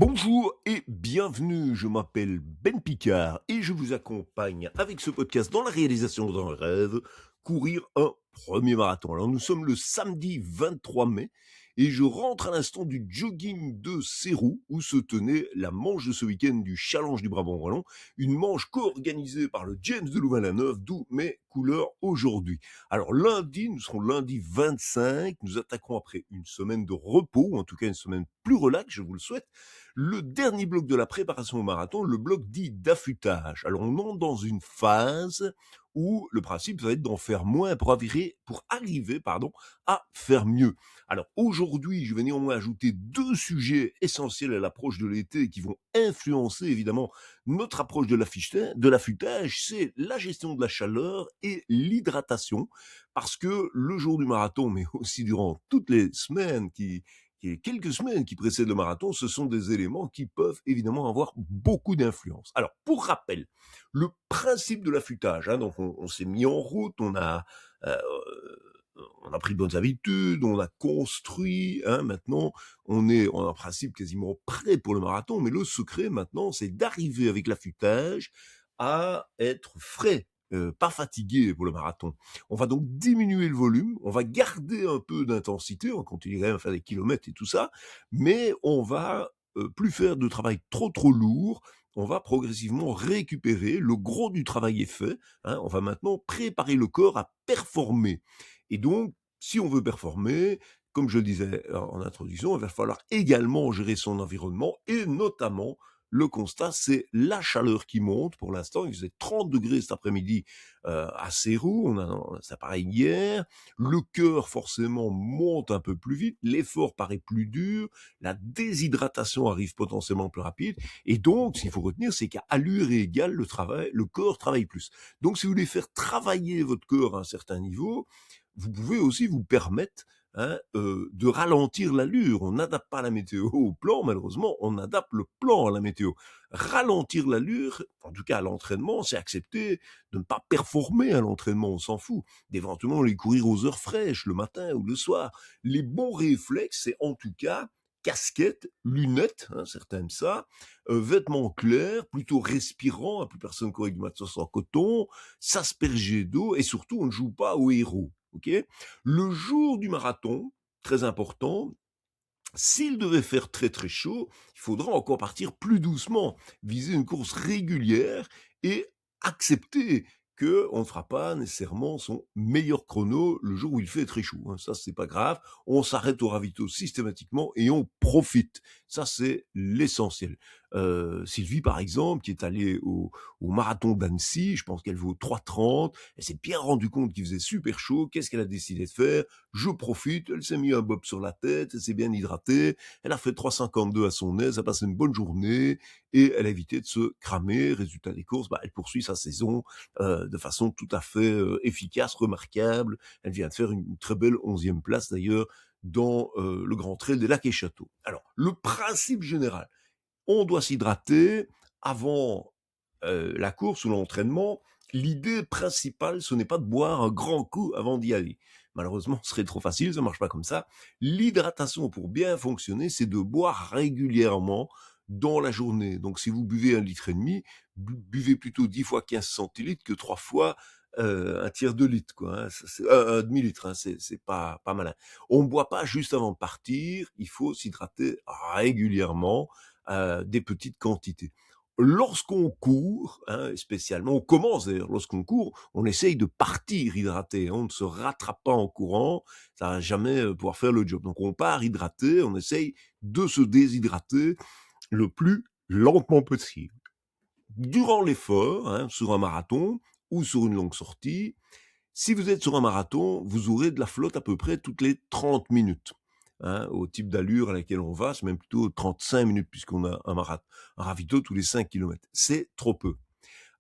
Bonjour et bienvenue, je m'appelle Ben Picard et je vous accompagne avec ce podcast dans la réalisation d'un rêve, courir un premier marathon. Alors nous sommes le samedi 23 mai et je rentre à l'instant du jogging de Sérou où se tenait la manche de ce week-end du Challenge du Brabant Wallon, une manche co-organisée par le James de Louvain-la-Neuve, d'où mes couleurs aujourd'hui. Alors lundi, nous serons lundi 25, nous attaquerons après une semaine de repos, ou en tout cas une semaine plus relax, je vous le souhaite, le dernier bloc de la préparation au marathon, le bloc dit d'affûtage. Alors on entre dans une phase où le principe va être d'en faire moins pour arriver à faire mieux. Alors aujourd'hui, je vais néanmoins ajouter deux sujets essentiels à l'approche de l'été qui vont influencer évidemment notre approche de l'affûtage, c'est la gestion de la chaleur et l'hydratation, parce que le jour du marathon, mais aussi durant toutes les semaines quelques semaines qui précèdent le marathon, ce sont des éléments qui peuvent évidemment avoir beaucoup d'influence. Alors, pour rappel, le principe de l'affûtage, donc on s'est mis en route, euh, on a pris de bonnes habitudes, on a construit, maintenant on est en principe quasiment prêt pour le marathon, mais le secret maintenant, c'est d'arriver avec l'affûtage à être frais, pas fatigué pour le marathon. On va donc diminuer le volume, on va garder un peu d'intensité, on continuerait à faire des kilomètres et tout ça, mais on va plus faire de travail trop lourd, on va progressivement récupérer, le gros du travail est fait, on va maintenant préparer le corps à performer. Et donc, si on veut performer, comme je le disais en introduction, il va falloir également gérer son environnement et notamment le constat, c'est la chaleur qui monte. Pour l'instant, il faisait 30 degrés cet après-midi à Sérou, ça pareil hier. Le cœur, forcément, monte un peu plus vite. L'effort paraît plus dur. La déshydratation arrive potentiellement plus rapide. Et donc, ce qu'il faut retenir, c'est qu'à allure égale, le corps travaille plus. Donc, si vous voulez faire travailler votre corps à un certain niveau, vous pouvez aussi vous permettre de ralentir l'allure. On n'adapte pas la météo au plan, malheureusement, on adapte le plan à la météo. Ralentir l'allure, en tout cas à l'entraînement, c'est accepter de ne pas performer à l'entraînement, on s'en fout. D'éventuellement aller courir aux heures fraîches, le matin ou le soir. Les bons réflexes, c'est en tout cas casquette, lunettes, certains aiment ça, vêtements clairs, plutôt respirants, plus personne court avec du matos en coton, s'asperger d'eau, et surtout, on ne joue pas au héros. Ok. Le jour du marathon, très important, s'il devait faire très chaud, il faudra encore partir plus doucement, viser une course régulière et accepter qu'on ne fera pas nécessairement son meilleur chrono le jour où il fait très chaud. Ça, c'est pas grave. On s'arrête au ravito systématiquement et on profite. Ça, c'est l'essentiel. Sylvie, par exemple, qui est allée au marathon d'Annecy, je pense qu'elle vaut 3,30. Elle s'est bien rendue compte qu'il faisait super chaud. Qu'est-ce qu'elle a décidé de faire? Je profite. Elle s'est mis un bob sur la tête. Elle s'est bien hydratée. Elle a fait 3,52 à son aise. Elle a passé une bonne journée et elle a évité de se cramer. Résultat des courses, elle poursuit sa saison de façon tout à fait efficace, remarquable. Elle vient de faire une très belle 11e place d'ailleurs dans le Grand Trail des Lacs et Châteaux. Alors, le principe général, on doit s'hydrater avant la course ou l'entraînement. L'idée principale, ce n'est pas de boire un grand coup avant d'y aller. Malheureusement, ce serait trop facile, ça marche pas comme ça. L'hydratation, pour bien fonctionner, c'est de boire régulièrement dans la journée. Donc, si vous buvez 1,5 litre, buvez plutôt 10 fois 15 centilitres que 3 fois un tiers de litre, quoi. C'est un demi-litre, c'est pas malin. On ne boit pas juste avant de partir, il faut s'hydrater régulièrement, des petites quantités. Lorsqu'on court, spécialement, on commence d'ailleurs, lorsqu'on court, on essaye de partir hydraté, on ne se rattrape pas en courant, ça va jamais pouvoir faire le job. Donc on part hydraté, on essaye de se déshydrater le plus lentement possible. Durant l'effort, sur un marathon ou sur une longue sortie, si vous êtes sur un marathon, vous aurez de la flotte à peu près toutes les 30 minutes. Au type d'allure à laquelle on va, c'est même plutôt 35 minutes puisqu'on a un ravito tous les 5 kilomètres. C'est trop peu.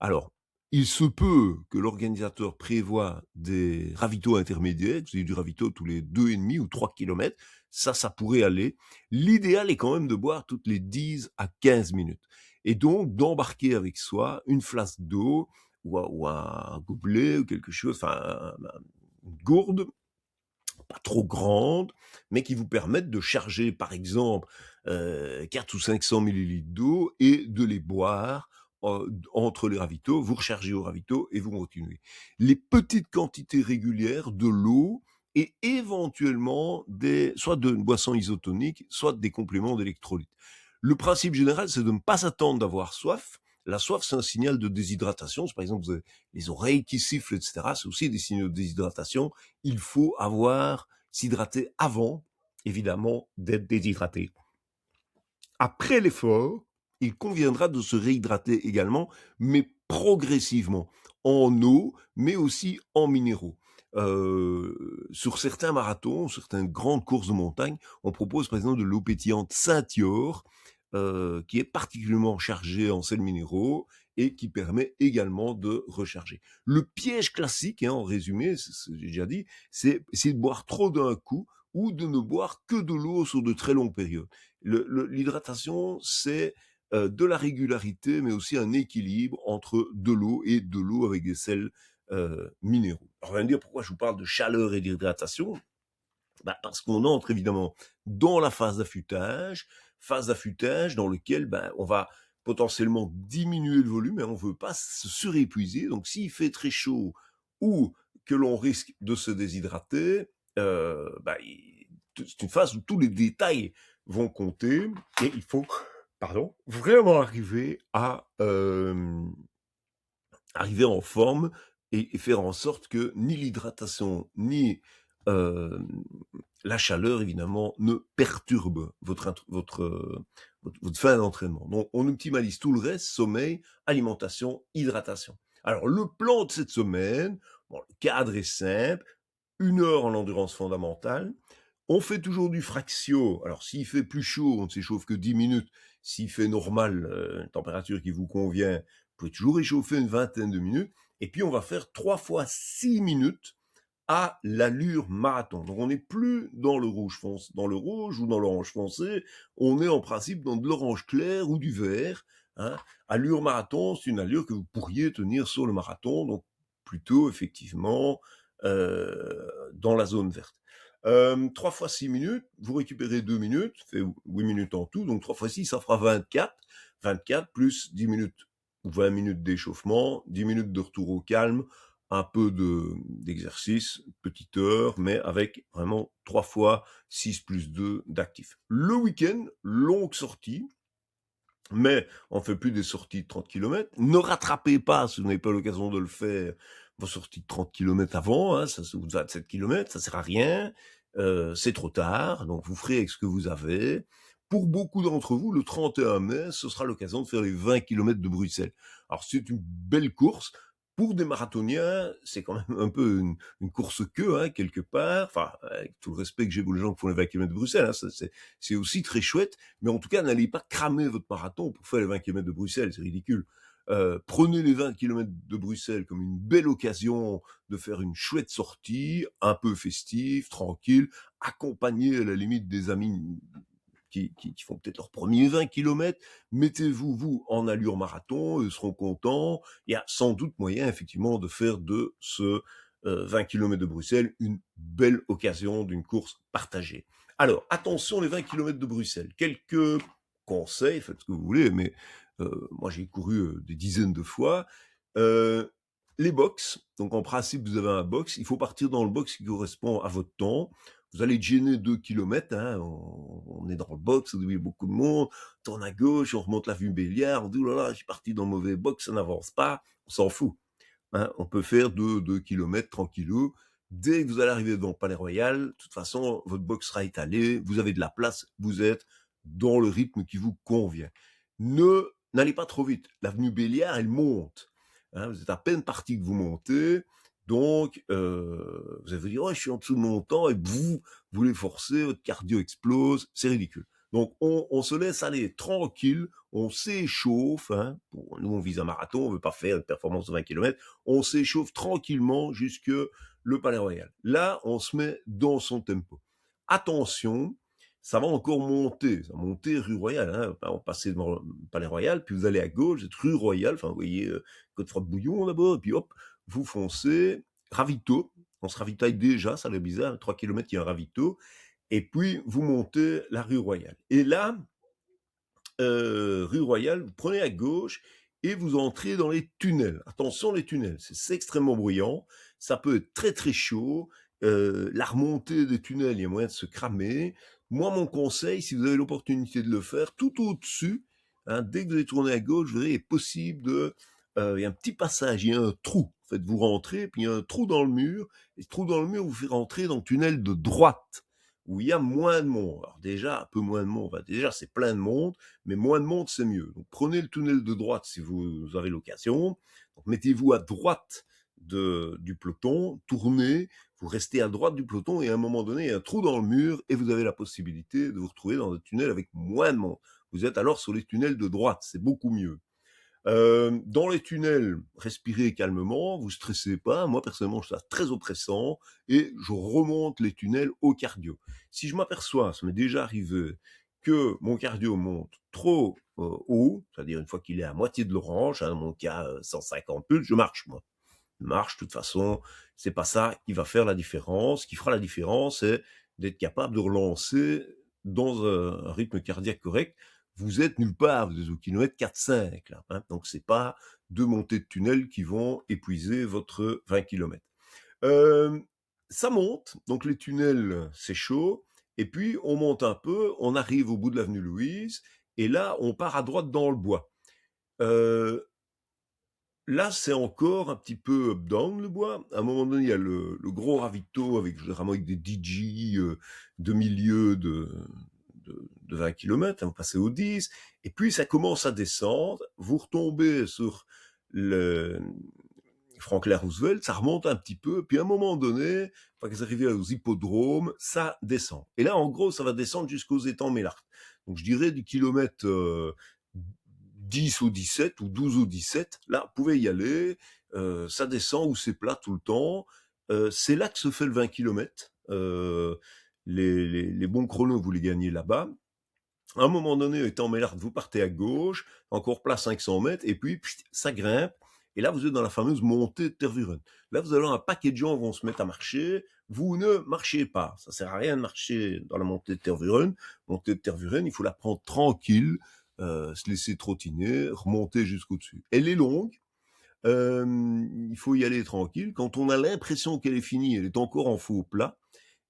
Alors, il se peut que l'organisateur prévoit des ravitaux intermédiaires, vous avez du ravito tous les 2,5 ou 3 kilomètres. Ça pourrait aller. L'idéal est quand même de boire toutes les 10 à 15 minutes. Et donc, d'embarquer avec soi une flasque d'eau ou un gobelet ou quelque chose, enfin, une gourde, pas trop grandes, mais qui vous permettent de charger, par exemple, 4 ou 500 millilitres d'eau et de les boire, entre les ravitaux. Vous rechargez au ravito et vous continuez. Les petites quantités régulières de l'eau et éventuellement soit de boissons isotoniques, soit des compléments d'électrolytes. Le principe général, c'est de ne pas attendre d'avoir soif. La soif, c'est un signal de déshydratation. Par exemple, vous avez les oreilles qui sifflent, etc. C'est aussi des signaux de déshydratation. Il faut s'hydrater avant, évidemment, d'être déshydraté. Après l'effort, il conviendra de se réhydrater également, mais progressivement, en eau, mais aussi en minéraux. Sur certains marathons, certaines grandes courses de montagne, on propose par exemple de l'eau pétillante Saint-Yor, qui est particulièrement chargée en sels minéraux et qui permet également de recharger. Le piège classique, en résumé, c'est ce que j'ai déjà dit, c'est essayer de boire trop d'un coup ou de ne boire que de l'eau sur de très longues périodes. L'hydratation, c'est de la régularité, mais aussi un équilibre entre de l'eau et de l'eau avec des sels minéraux. Alors, on va me dire pourquoi je vous parle de chaleur et d'hydratation. Parce qu'on entre évidemment dans la phase d'affûtage dans lequel on va potentiellement diminuer le volume, mais on ne veut pas se surépuiser. Donc, s'il fait très chaud ou que l'on risque de se déshydrater, c'est une phase où tous les détails vont compter et il faut, vraiment arriver en forme et faire en sorte que ni l'hydratation ni euh, la chaleur, évidemment, ne perturbe votre fin d'entraînement. Donc, on optimalise tout le reste, sommeil, alimentation, hydratation. Alors, le plan de cette semaine, le cadre est simple, 1 heure en endurance fondamentale. On fait toujours du fractio. Alors, s'il fait plus chaud, on ne s'échauffe que 10 minutes. S'il fait normal, une température qui vous convient, vous pouvez toujours échauffer une vingtaine de minutes. Et puis, on va faire 3 fois 6 minutes à l'allure marathon. Donc, on n'est plus dans le rouge ou dans l'orange foncé. On est en principe dans de l'orange clair ou du vert. Allure marathon, c'est une allure que vous pourriez tenir sur le marathon. Donc, plutôt, effectivement, dans la zone verte. 3 fois 6 minutes, vous récupérez 2 minutes, ça fait 8 minutes en tout, donc 3 fois 6, ça fera 24. 24 plus 10 minutes ou 20 minutes d'échauffement, 10 minutes de retour au calme, un peu d'exercice, petite heure, mais avec vraiment 3 fois 6 plus 2 d'actifs. Le week-end, longue sortie, mais on ne fait plus des sorties de 30 km. Ne rattrapez pas, si vous n'avez pas l'occasion de le faire, vos sorties de 30 km avant, ça c'est 27 km, ça sert à rien, c'est trop tard, donc vous ferez avec ce que vous avez. Pour beaucoup d'entre vous, le 31 mai, ce sera l'occasion de faire les 20 km de Bruxelles. Alors c'est une belle course. Pour des marathoniens, c'est quand même un peu une course queue, quelque part. Enfin, avec tout le respect que j'ai pour les gens qui font les 20 km de Bruxelles, c'est aussi très chouette. Mais en tout cas, n'allez pas cramer votre marathon pour faire les 20 km de Bruxelles, c'est ridicule. Prenez les 20 km de Bruxelles comme une belle occasion de faire une chouette sortie, un peu festive, tranquille, accompagnée à la limite des amis qui font peut-être leurs premiers 20 km. Mettez-vous, vous, en allure marathon, eux seront contents. Il y a sans doute moyen, effectivement, de faire de ce 20 km de Bruxelles une belle occasion d'une course partagée. Alors, attention, les 20 km de Bruxelles. Quelques conseils, faites ce que vous voulez, mais moi j'ai couru des dizaines de fois. Les box, donc en principe vous avez un box, il faut partir dans le box qui correspond à votre temps. Vous allez gêner 2 km, on est dans le box, il y a beaucoup de monde, on tourne à gauche, on remonte la vue Béliard, on dit, oh là là, je suis parti dans le mauvais box, ça n'avance pas, on s'en fout. On peut faire 2 km tranquillou. Dès que vous allez arriver dans le Palais Royal, de toute façon, votre box sera étalée, vous avez de la place, vous êtes dans le rythme qui vous convient. N'allez pas trop vite. L'avenue Béliard, elle monte. Vous êtes à peine parti que vous montez. Donc, vous allez vous dire, je suis en dessous de mon temps, et vous voulez forcer, votre cardio explose, c'est ridicule. Donc, on se laisse aller tranquille, on s'échauffe. Nous, on vise un marathon, on ne veut pas faire une performance de 20 km. On s'échauffe tranquillement jusque le Palais Royal. Là, on se met dans son tempo. Attention, ça va encore monter. Ça va monter rue Royale. On passe devant le Palais Royal, puis vous allez à gauche, vous êtes rue Royale. Enfin, vous voyez Godefroy Bouillon d'abord, et puis hop, vous foncez. Ravito, On se ravitaille déjà, ça a l'air bizarre, 3 kilomètres, il y a un ravito. Et puis, vous montez la rue Royale. Et là, rue Royale, vous prenez à gauche et vous entrez dans les tunnels. Attention, les tunnels, c'est extrêmement bruyant, ça peut être très très chaud, la remontée des tunnels, il y a moyen de se cramer. Moi, mon conseil, si vous avez l'opportunité de le faire, tout au-dessus, hein, dès que vous allez tourner à gauche, vous verrez, il est possible il y a un petit passage, il y a un trou. En fait, vous rentrez, puis il y a un trou dans le mur, et ce trou dans le mur vous fait rentrer dans le tunnel de droite, où il y a moins de monde. Alors déjà, un peu moins de monde, déjà c'est plein de monde, mais moins de monde, c'est mieux. Donc prenez le tunnel de droite si vous avez l'occasion. Donc, mettez-vous à droite du peloton, tournez, vous restez à droite du peloton et à un moment donné, il y a un trou dans le mur et vous avez la possibilité de vous retrouver dans un tunnel avec moins de monde. Vous êtes alors sur les tunnels de droite, c'est beaucoup mieux. Dans les tunnels, respirez calmement, vous stressez pas. Moi, personnellement, je trouve ça très oppressant et je remonte les tunnels au cardio. Si je m'aperçois, ça m'est déjà arrivé, que mon cardio monte trop haut, c'est-à-dire une fois qu'il est à moitié de l'orange, hein, mon cas 150 pulses, je marche, moi. Je marche, de toute façon, c'est pas ça qui va faire la différence. Ce qui fera la différence, c'est d'être capable de relancer dans un rythme cardiaque correct. Vous êtes nulle part, vous êtes au kilomètre 4-5, là, hein, donc c'est pas 2 montées de tunnel qui vont épuiser votre 20 kilomètres. Ça monte, donc les tunnels, c'est chaud, et puis on monte un peu, on arrive au bout de l'avenue Louise, et là, on part à droite dans le bois. Là, c'est encore un petit peu up-down, le bois. À un moment donné, il y a le gros ravito généralement avec des DJ de milieu de 20 km, hein, vous passez aux 10, et puis ça commence à descendre, vous retombez sur le Franklin Roosevelt, ça remonte un petit peu, puis à un moment donné, quand vous arrivez aux hippodromes, ça descend. Et là, en gros, ça va descendre jusqu'aux étangs Mélart. Donc je dirais du kilomètre 10 au 17 ou 12 au 17, là, vous pouvez y aller, ça descend ou c'est plat tout le temps. C'est là que se fait le 20 km. Les bons chronos, vous les gagnez là-bas. À un moment donné, étant Mélard, vous partez à gauche, encore plat 500 mètres, et puis ça grimpe. Et là, vous êtes dans la fameuse montée de Tervuren. Là, vous allez un paquet de gens vont se mettre à marcher. Vous ne marchez pas. Ça sert à rien de marcher dans la montée de Tervuren. Montée de Tervuren, il faut la prendre tranquille, se laisser trottiner, remonter jusqu'au-dessus. Elle est longue. Il faut y aller tranquille. Quand on a l'impression qu'elle est finie, elle est encore en faux plat.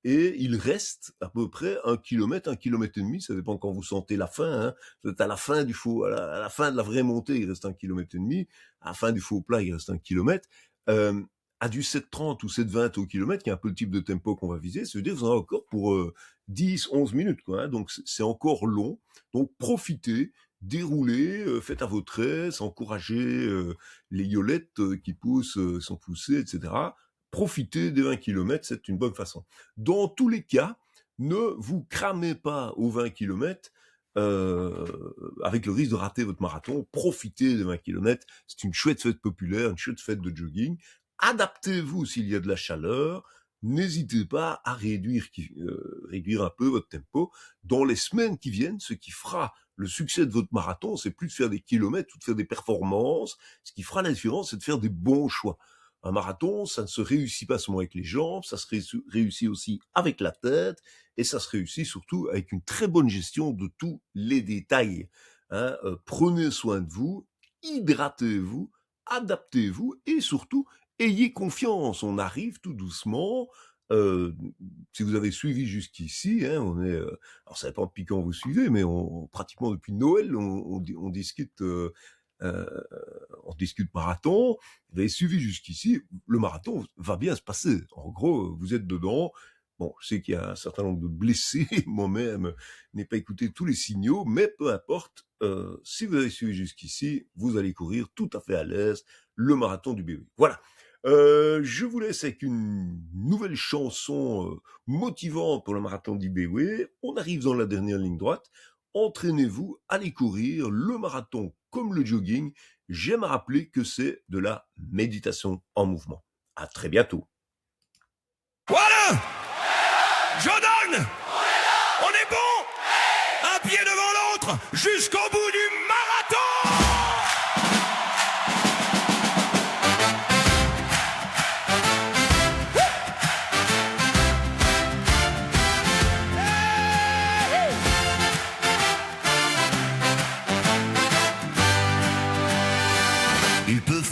Et il reste à peu près 1 kilomètre, 1 kilomètre et demi, ça dépend quand vous sentez la fin, hein. Vous êtes à la fin du faux, à la fin de la vraie montée, il reste 1 kilomètre et demi, à la fin du faux plat, il reste 1 kilomètre. À du 7,30 ou 7,20 au kilomètre, qui est un peu le type de tempo qu'on va viser, ça veut dire que vous en avez encore pour 10, 11 minutes, quoi, hein. Donc c'est encore long. Donc profitez, déroulez, faites à votre aise, encouragez les yolettes qui poussent, sont poussées, etc. Profitez des 20 km, c'est une bonne façon. Dans tous les cas, ne vous cramez pas aux 20 km avec le risque de rater votre marathon. Profitez des 20 km, c'est une chouette fête populaire, une chouette fête de jogging. Adaptez-vous s'il y a de la chaleur. N'hésitez pas à réduire un peu votre tempo. Dans les semaines qui viennent, ce qui fera le succès de votre marathon, c'est plus de faire des kilomètres ou de faire des performances. Ce qui fera la différence, c'est de faire des bons choix. Un marathon, ça ne se réussit pas seulement avec les jambes, ça se réussit aussi avec la tête, et ça se réussit surtout avec une très bonne gestion de tous les détails, hein. Prenez soin de vous, hydratez-vous, adaptez-vous, et surtout, ayez confiance. On arrive tout doucement. Si vous avez suivi jusqu'ici, hein, on est, alors ça dépend depuis quand vous suivez, mais pratiquement depuis Noël, on discute on discute marathon, vous avez suivi jusqu'ici, le marathon va bien se passer. En gros, vous êtes dedans. Bon, je sais qu'il y a un certain nombre de blessés, moi-même, je n'ai pas écouté tous les signaux, mais peu importe, si vous avez suivi jusqu'ici, vous allez courir tout à fait à l'aise le marathon du BW. Voilà. Je vous laisse avec une nouvelle chanson motivante pour le marathon d'IBW. On arrive dans la dernière ligne droite. Entraînez-vous, allez courir le marathon comme le jogging. J'aime rappeler que c'est de la méditation en mouvement. À très bientôt. Voilà, Jordan, on est bon, un pied devant l'autre, jusqu'au bout du marathon.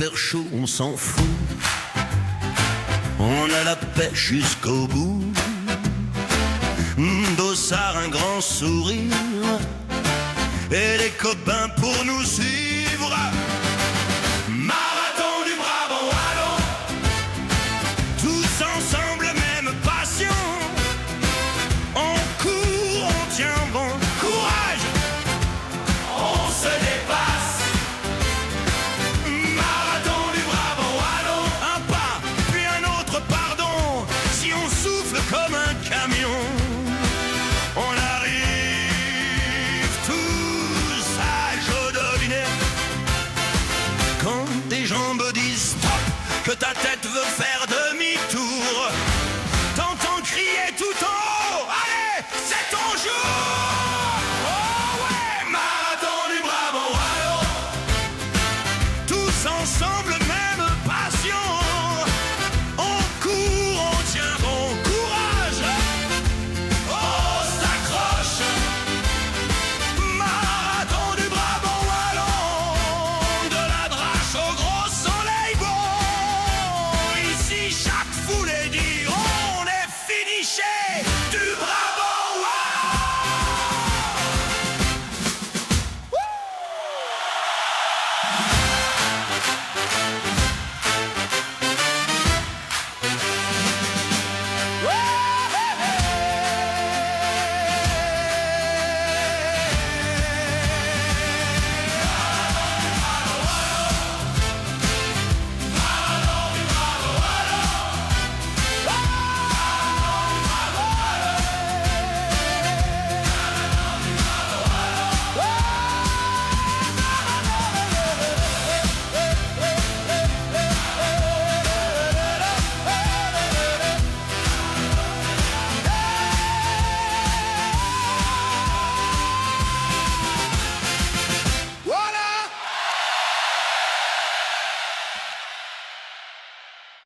faire chaud, on s'en fout. On a la pêche jusqu'au bout. Dossard, un grand sourire, et les copains pour nous suivre. Marathon du Brabant Wallon, tous ensemble, même passion. On court, on tient bon, courage, on se dépasse. Marathon du Brabant Wallon, un pas, puis un autre, pardon. Si on souffle comme un camion, on arrive tous à Jodoliner. Quand tes jambes disent stop, que ta tête veut faire